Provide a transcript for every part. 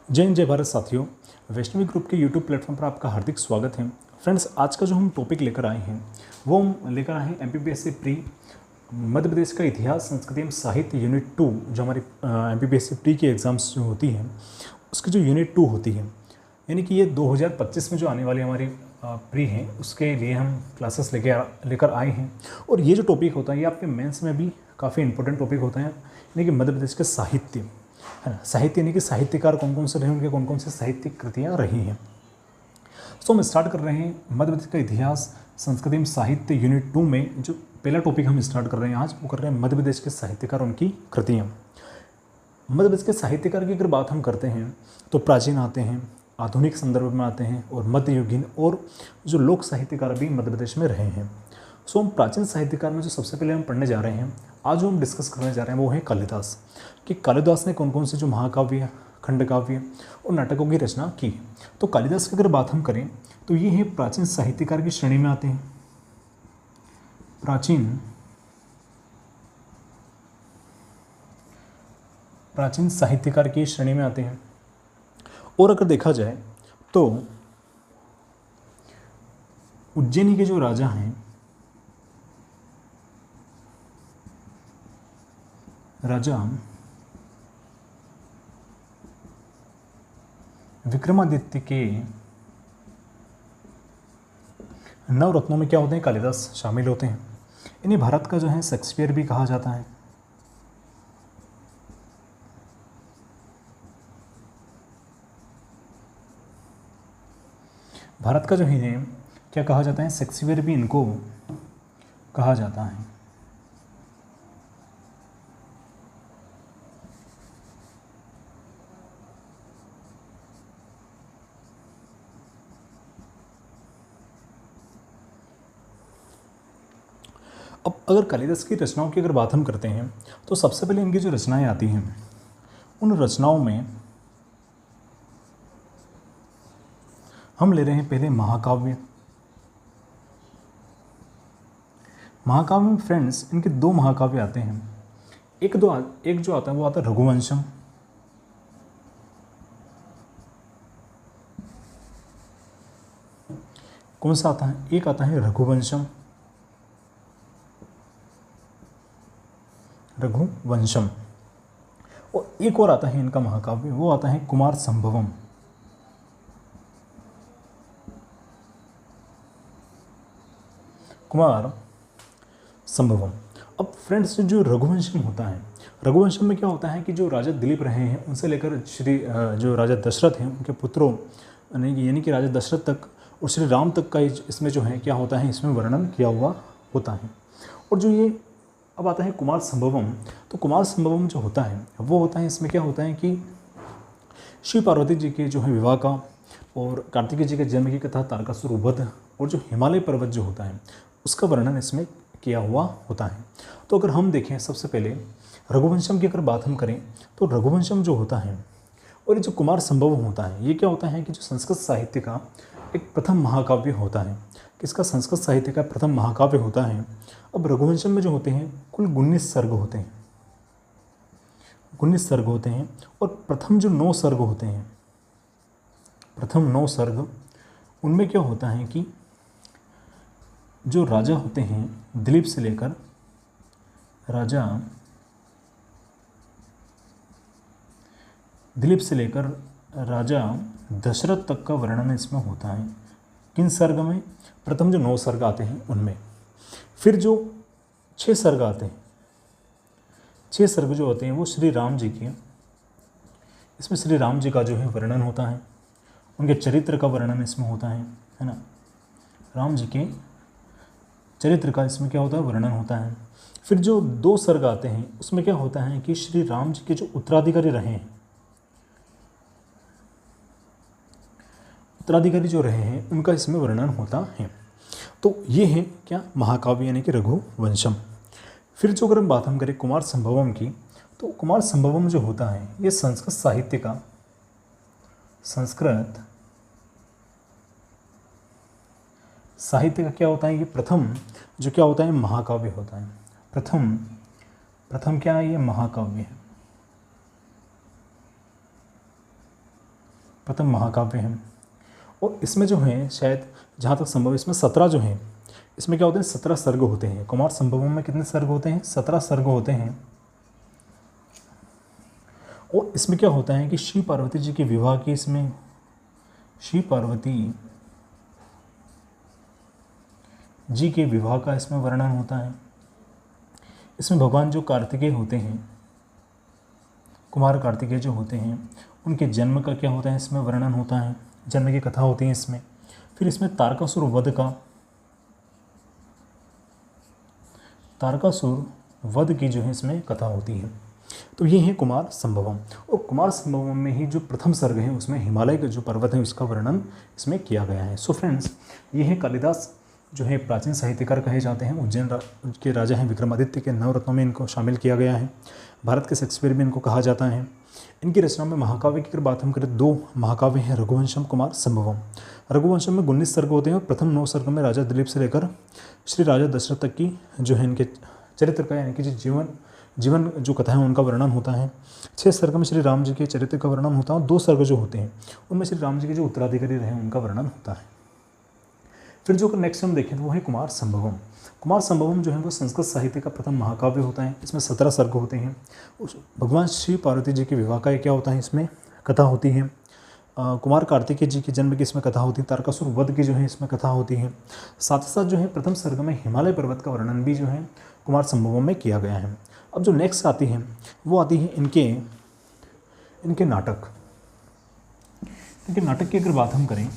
जय हिंद जय भारत साथियों, वैष्णवी ग्रुप के यूट्यूब प्लेटफॉर्म पर आपका हार्दिक स्वागत है। फ्रेंड्स, आज का जो हम टॉपिक लेकर आए हैं वो हम लेकर आए हैं एमपीपीएससी प्री मध्य प्रदेश का इतिहास संस्कृति एवं साहित्य यूनिट 2। जो हमारी एमपीपीएससी प्री की एग्ज़ाम्स जो होती हैं उसकी जो यूनिट 2 होती है, यानी कि ये 2025 में जो आने वाली हमारी प्री है उसके लिए हम क्लासेस लेकर आए हैं। और ये जो टॉपिक होता है ये आपके मेंस में भी काफ़ी इंपॉर्टेंट टॉपिक होता है, यानी कि मध्य प्रदेश के साहित्य है ना। साहित्य यानी कि साहित्यकार कौन कौन से रहे, उनके कौन कौन से साहित्यिक कृतियाँ रही हैं। सो हम स्टार्ट कर रहे हैं मध्य प्रदेश का इतिहास संस्कृति एवं साहित्य यूनिट 2 में जो पहला टॉपिक हम स्टार्ट कर रहे हैं आज, वो कर रहे हैं मध्य प्रदेश के साहित्यकार, उनकी कृतियाँ। मध्य प्रदेश के साहित्यकार की अगर बात हम करते हैं तो प्राचीन आते हैं, आधुनिक संदर्भ में आते हैं और मध्ययुगीन और जो लोक साहित्यकार भी मध्य प्रदेश में रहे हैं। सो हम प्राचीन साहित्यकार में जो सबसे पहले हम पढ़ने जा रहे हैं, आज जो हम डिस्कस करने जा रहे हैं वो है कालिदास। कि कालिदास ने कौन कौन से जो महाकाव्य, खंडकाव्य और नाटकों की रचना की। तो कालिदास की अगर बात हम करें तो ये है प्राचीन साहित्यकार की श्रेणी में आते हैं। प्राचीन साहित्यकार की श्रेणी में आते हैं। और अगर देखा जाए तो उज्जैनी के जो राजा हैं, राजा विक्रमादित्य के नवरत्नों में क्या होते हैं, कालिदास शामिल होते हैं। इन्हें भारत का जो है शेक्सपियर भी कहा जाता है। भारत का जो है क्या कहा जाता है, शेक्सपियर भी इनको कहा जाता है। अब अगर कालिदास की रचनाओं की अगर बात हम करते हैं तो सबसे पहले इनकी जो रचनाएं आती हैं, उन रचनाओं में हम ले रहे हैं पहले महाकाव्य। महाकाव्य में फ्रेंड्स इनके दो महाकाव्य आते हैं। एक जो आता है वो आता है रघुवंशम। कौन सा आता है, एक आता है रघुवंशम, रघुवंशम। और एक और आता है इनका महाकाव्य, वो आता है कुमार संभवम। कुमार संभवम। अब फ्रेंड्स, जो रघुवंशम होता है, रघुवंशम में क्या होता है कि जो राजा दिलीप रहे हैं उनसे लेकर जो राजा दशरथ हैं उनके पुत्रों यानी कि राजा दशरथ तक और श्री राम तक का इसमें जो है क्या होता है, इसमें वर्णन किया हुआ होता है। और जो ये अब आता है कुमार संभवम, तो कुमार संभवम जो होता है वो होता है, इसमें क्या होता है कि शिव पार्वती जी के जो है विवाह का और कार्तिकेय जी के जन्म की कथा, तारकासुर वध और जो हिमालय पर्वत जो होता है उसका वर्णन इसमें किया हुआ होता है। तो अगर हम देखें सबसे पहले रघुवंशम की अगर बात हम करें तो रघुवंशम जो होता है और ये जो कुमार संभवम होता है, ये क्या होता है कि जो संस्कृत साहित्य का एक प्रथम महाकाव्य होता है। किसका, संस्कृत साहित्य का प्रथम महाकाव्य होता है। अब रघुवंशम में जो होते हैं कुल 19 सर्ग होते हैं, 19 सर्ग होते हैं। और प्रथम जो 9 सर्ग होते हैं, प्रथम 9 सर्ग, उनमें क्या होता है कि जो राजा होते हैं दिलीप से लेकर राजा दशरथ तक का वर्णन इसमें होता है। किन सर्ग में, प्रथम जो 9 सर्ग आते हैं उनमें। फिर जो 6 सर्ग आते हैं, 6 सर्ग जो होते हैं वो श्री राम जी के, इसमें श्री राम जी का जो है वर्णन होता है, उनके चरित्र का वर्णन इसमें होता है ना। राम जी के चरित्र का इसमें क्या होता है, वर्णन होता है। फिर जो 2 सर्ग आते हैं उसमें क्या होता है कि श्री राम जी के जो उत्तराधिकारी रहे हैं, उत्तराधिकारी जो रहे हैं उनका इसमें वर्णन होता है। तो ये है क्या, महाकाव्य यानी कि रघुवंशम। फिर जो अगर बात हम करें कुमार संभवम की, तो कुमार संभवम जो होता है ये संस्कृत साहित्य का क्या होता है, ये प्रथम जो क्या होता है, महाकाव्य होता है। प्रथम क्या है, ये महाकाव्य है। प्रथम महाकाव्य है। और इसमें जो है शायद जहाँ तक संभव इसमें 17 जो हैं, इसमें क्या होते हैं 17 सर्ग होते हैं। कुमार संभवम में कितने सर्ग होते हैं? 17 सर्ग होते हैं। और इसमें क्या होता है कि शिव पार्वती जी के विवाह की, इसमें शिव पार्वती जी के विवाह का इसमें वर्णन होता है। इसमें भगवान जो कार्तिकेय होते हैं, कुमार कार्तिकेय जो होते हैं, उनके जन्म का क्या होता है इसमें वर्णन होता है, जन्म की कथा होती है इसमें। फिर इसमें तारकासुर वध की जो है इसमें कथा होती है। तो ये है कुमार संभवम। और कुमार संभवम में ही जो प्रथम सर्ग है उसमें हिमालय के जो पर्वत है उसका वर्णन इसमें किया गया है। सो फ्रेंड्स, ये है कालिदास जो है प्राचीन साहित्यकार कहे जाते हैं। उज्जैन के राजा हैं, विक्रमादित्य के नवरत्नों में इनको शामिल किया गया है। भारत के शेक्सपियर भी इनको कहा जाता है। इनकी रचनाओं में महाकाव्य की अगर बात हम करें, 2 महाकाव्य हैं, रघुवंशम, कुमार संभवम। रघुवंशम में 19 सर्ग होते हैं और प्रथम 9 सर्ग में राजा दिलीप से लेकर श्री राजा दशरथ तक की जो है इनके चरित्र का, यानी कि जो जीवन जो कथा है उनका वर्णन होता है। 6 सर्ग में श्री राम जी के चरित्र का वर्णन होता है और 2 सर्ग जो होते हैं उनमें श्री राम जी के जो उत्तराधिकारी रहे उनका वर्णन होता है। फिर जो नेक्स्ट हम देखें वो है कुमार संभवम। कुमार संभवम जो है वो संस्कृत साहित्य का प्रथम महाकाव्य होता है। इसमें 17 सर्ग होते हैं। भगवान श्री पार्वती जी के विवाह का क्या होता है इसमें कथा होती है। कुमार कार्तिकेय जी के जन्म की इसमें कथा होती है। तारकासुर वध की जो है इसमें कथा होती है। साथ ही साथ जो है प्रथम सर्ग में हिमालय पर्वत का वर्णन भी जो है कुमार संभवम में किया गया है। अब जो नेक्स्ट आती है वो आती है इनके नाटक। इनके नाटक की अगर बात हम करें,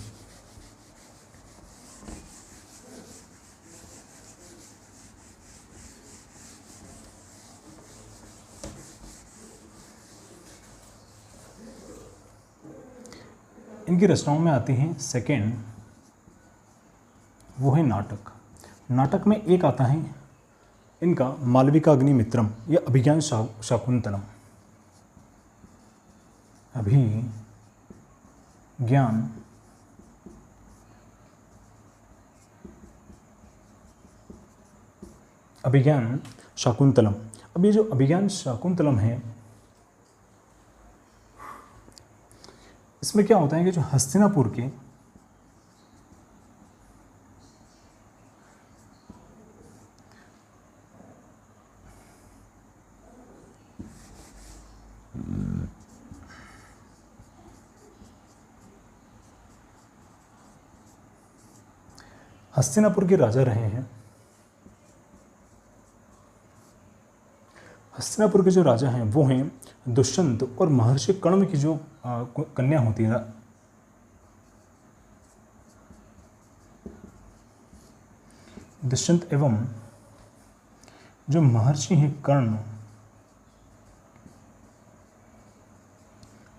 इनकी रचनाओं में आती हैं सेकेंड, वो है नाटक। नाटक में एक आता है इनका मालविकाग्निमित्रम या अभिज्ञान शाकुंतलम। अभिज्ञान शाकुंतलम। अब ये जो अभिज्ञान शाकुंतलम है, इसमें क्या होता है कि जो हस्तिनापुर के राजा रहे हैं। हस्तिनापुर के जो राजा हैं वो हैं दुष्यंत और महर्षि कण्व की जो कन्या होती है, दुष्यंत एवं जो महर्षि हैं कर्ण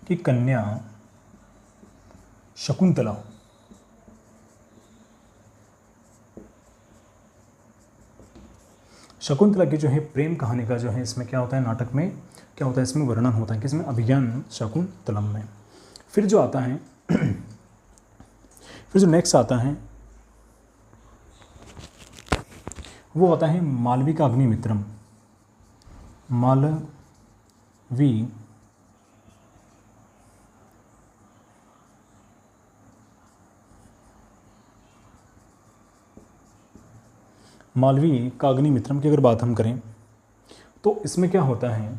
की कन्या शकुंतला। शकुंतला की जो है प्रेम कहानी का जो है इसमें क्या होता है, नाटक में क्या होता है इसमें वर्णन होता है, किसमें, अभिज्ञान शाकुंतलम में। फिर जो आता है फिर जो नेक्स्ट आता है वो आता है मालविकाग्निमित्रम। मालवी का अग्निमित्रम की अगर बात हम करें तो इसमें क्या होता है,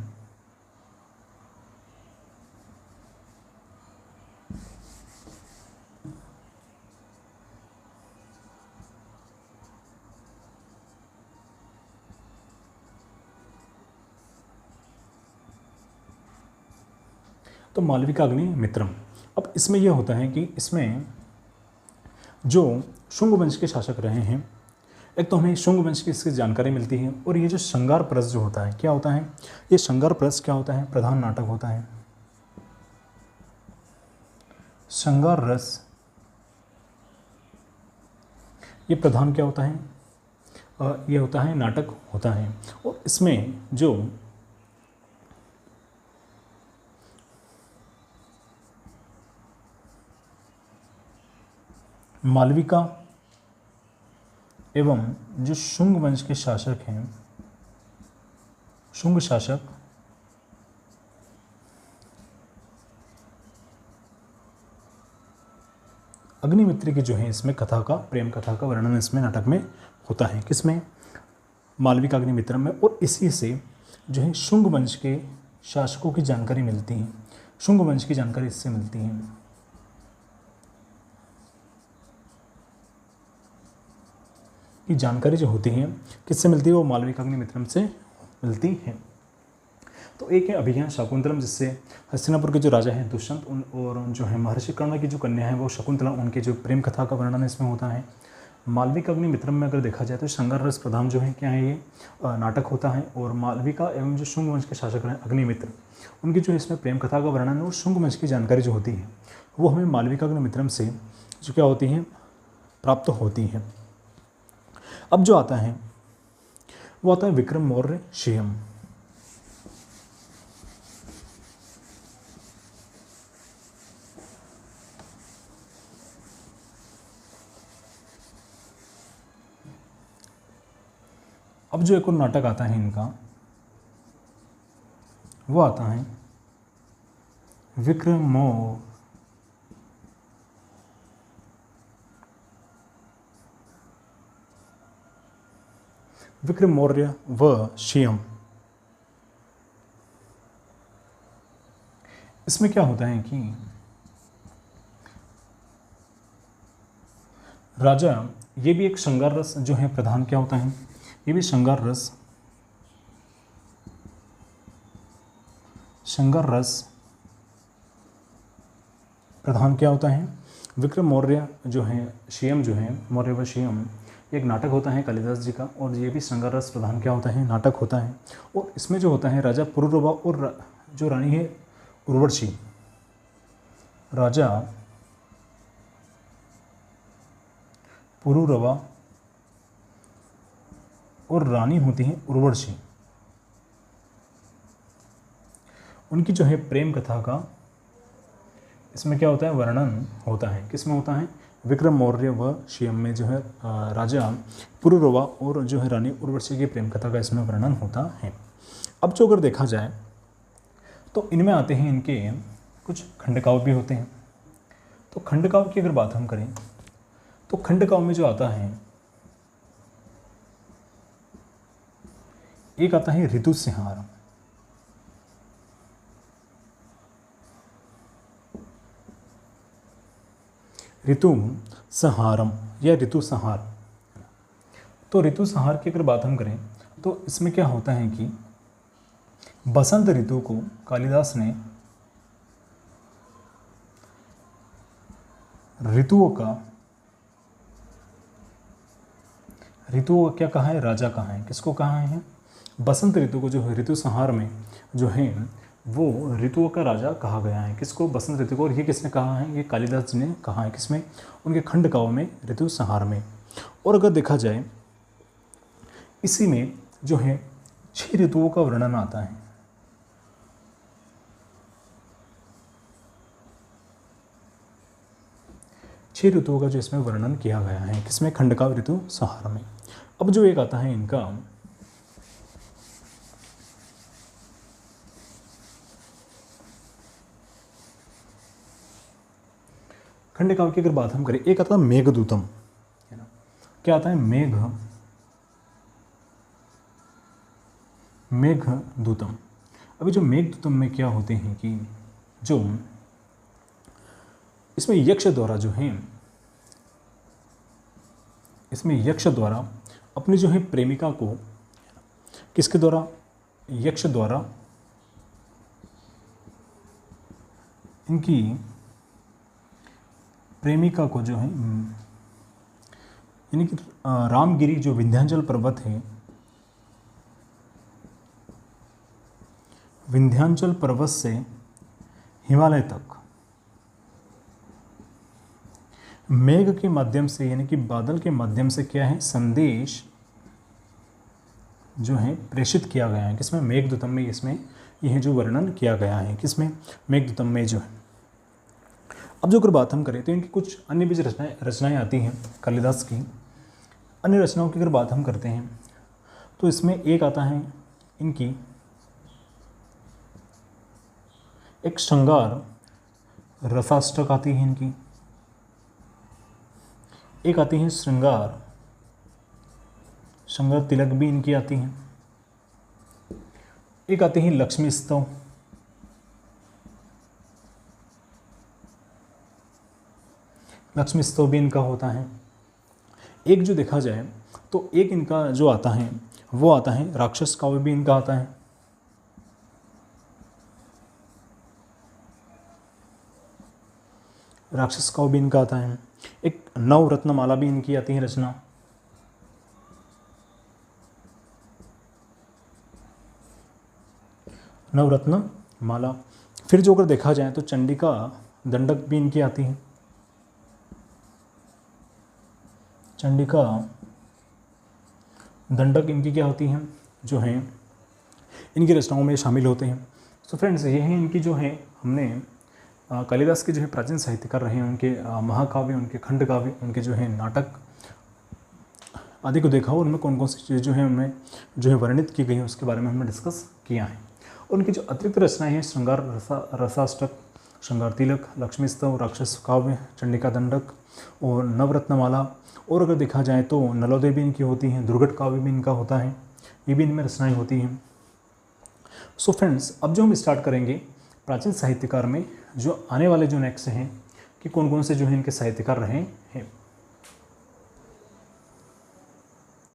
तो मालविका अग्निमित्रम। अब इसमें यह होता है कि इसमें जो शुंग वंश के शासक रहे हैं, एक तो हमें शुंग वंश की इसकी जानकारी मिलती है, और ये जो श्रृंगार परस जो होता है क्या होता है, ये श्रृंगार परस क्या होता है, प्रधान नाटक होता है। श्रृंगार रस ये प्रधान क्या होता है, ये होता है नाटक होता है। और इसमें जो मालविका एवं जो शुंग वंश के शासक हैं, शुंग शासक, अग्निमित्र की जो है इसमें कथा का, प्रेम कथा का वर्णन इसमें नाटक में होता है। किसमें? मालविका अग्निमित्रम में। और इसी से जो है शुंग वंश के शासकों की जानकारी मिलती है। शुंग वंश की जानकारी इससे मिलती है। की जानकारी जो होती है किससे मिलती है? वो मालविका अग्निमित्रम से मिलती है। तो एक है अभिज्ञान शाकुंतलम, जिससे हस्तिनापुर के जो राजा हैं दुष्यंत और जो है महर्षि कर्ण की जो कन्या है वो शकुंतला, उनके जो प्रेम कथा का वर्णन इसमें होता है। मालविका अग्निमित्रम में अगर देखा जाए तो श्रृंगार रस प्रधान जो है क्या है ये नाटक होता है। और मालविका एवं जो शुंग वंश के शासक हैं अग्निमित्र, उनकी जो इसमें प्रेम कथा का वर्णन है और शुंग वंश की जानकारी जो होती है वो हमें मालविका अग्निमित्रम से जो क्या होती है, प्राप्त होती है। अब जो आता है वो आता है विक्रम मौर्य शियम। अब जो एक और नाटक आता है इनका, वो आता है विक्रम मौर्य व शियम। इसमें क्या होता है कि राजा, ये भी एक श्रृंगार रस जो है प्रधान क्या होता है, ये भी श्रृंगार रस प्रधान क्या होता है, विक्रम मौर्य जो है, शियम जो है, मौर्य व शियम, एक नाटक होता है कालिदास जी का। और ये भी श्रृंगार रस प्रधान क्या होता है, नाटक होता है। और इसमें जो होता है राजा पुरुरवा और जो रानी है उर्वशी, राजा पुरुरवा और रानी होती है उर्वशी, उनकी जो है प्रेम कथा का इसमें क्या होता है, वर्णन होता है। किसमें होता है? विक्रम मौर्य व शियम में जो है राजा पुरुरवा और जो है रानी उर्वशी की प्रेम कथा का इसमें वर्णन होता है। अब जो अगर देखा जाए तो इनमें आते हैं इनके कुछ खंडकाव्य भी होते हैं। तो खंडकाव्य की अगर बात हम करें तो खंडकाव्य में जो आता है, एक आता है ऋतुसंहार। ऋतुसंहारम या ऋतुसंहार। तो ऋतुसंहार की अगर बात हम करें तो इसमें क्या होता है कि बसंत ऋतु को कालिदास ने ऋतुओं का क्या कहा है, राजा कहा है। किसको कहा है? बसंत ऋतु को जो है ऋतुसंहार में जो है वो ऋतुओं का राजा कहा गया है। किसको? बसंत ऋतु को। और ये किसने कहा है? ये कालिदास जी ने कहा है। किसमें? उनके खंडकाव्य में ऋतुसंहार में। और अगर देखा जाए इसी में जो है 6 ऋतुओं का वर्णन आता है। छह ऋतुओं का जो इसमें वर्णन किया गया है। किसमें? खंडकाव्य ऋतुसंहार में। अब जो एक आता है इनका खंडकाव्य की अगर बात हम करें, एक आता है मेघदूतम, है ना। क्या आता है? मेघदूतम। अभी जो मेघदूतम में क्या होते हैं कि जो इसमें यक्ष द्वारा जो है, इसमें यक्ष द्वारा अपनी जो है प्रेमिका को, किसके द्वारा? यक्ष द्वारा इनकी प्रेमिका को जो है, यानी कि रामगिरी जो विंध्याचल पर्वत है, विंध्याचल पर्वत से हिमालय तक मेघ के माध्यम से, यानी कि बादल के माध्यम से क्या है, संदेश जो है प्रेषित किया गया है। किसमें? मेघदूतम में। इसमें यह जो वर्णन किया गया है, किसमें? मेघदूतम में जो है। अब जो अगर बात हम करें तो इनकी कुछ अन्य भी रचनाएं आती हैं कालिदास की। अन्य रचनाओं की अगर बात हम करते हैं तो इसमें एक आता है इनकी एक श्रृंगार रसाष्टक आती है इनकी। एक आती हैं श्रृंगार, श्रृंगार तिलक भी इनकी आती हैं। एक आती हैं लक्ष्मी स्तव, लक्ष्मी स्तव भी इनका होता है। एक जो देखा जाए तो एक इनका जो आता है वो आता है राक्षस काव्य भी इनका आता है। राक्षस काव्य भी इनका आता है। एक नवरत्न माला भी इनकी आती है रचना। नवरत्न माला। फिर जो अगर देखा जाए तो चंडिका दंडक भी इनकी आती है। चंडिका दंडक इनकी क्या होती हैं, जो हैं इनकी रचनाओं में शामिल होते हैं। सो फ्रेंड्स, ये हैं इनकी जो है हमने कालिदास के जो है प्राचीन साहित्यकार रहे हैं, उनके महाकाव्य, उनके खंड काव्य, उनके जो है नाटक आदि को देखा, और उनमें कौन कौन सी चीज़ें जो है उनमें जो है वर्णित की गई है उसके बारे में हमने डिस्कस किया है। उनकी जो अतिरिक्त रचनाएं हैं श्रृंगार रसाष्टक, श्रृंगार तिलक, लक्ष्मी स्तव, राक्षस काव्य, चंडिका दंडक और नवरत्नमाला, और अगर देखा जाए तो नलोदय भी इनकी होती हैं, दुर्गट काव्य भी इनका होता है, ये भी इनमें रचनाएं होती हैं। सो फ्रेंड्स, अब जो हम स्टार्ट करेंगे प्राचीन साहित्यकार में जो आने वाले जो नेक्स्ट हैं कि कौन कौन से जो है इनके साहित्यकार रहे हैं।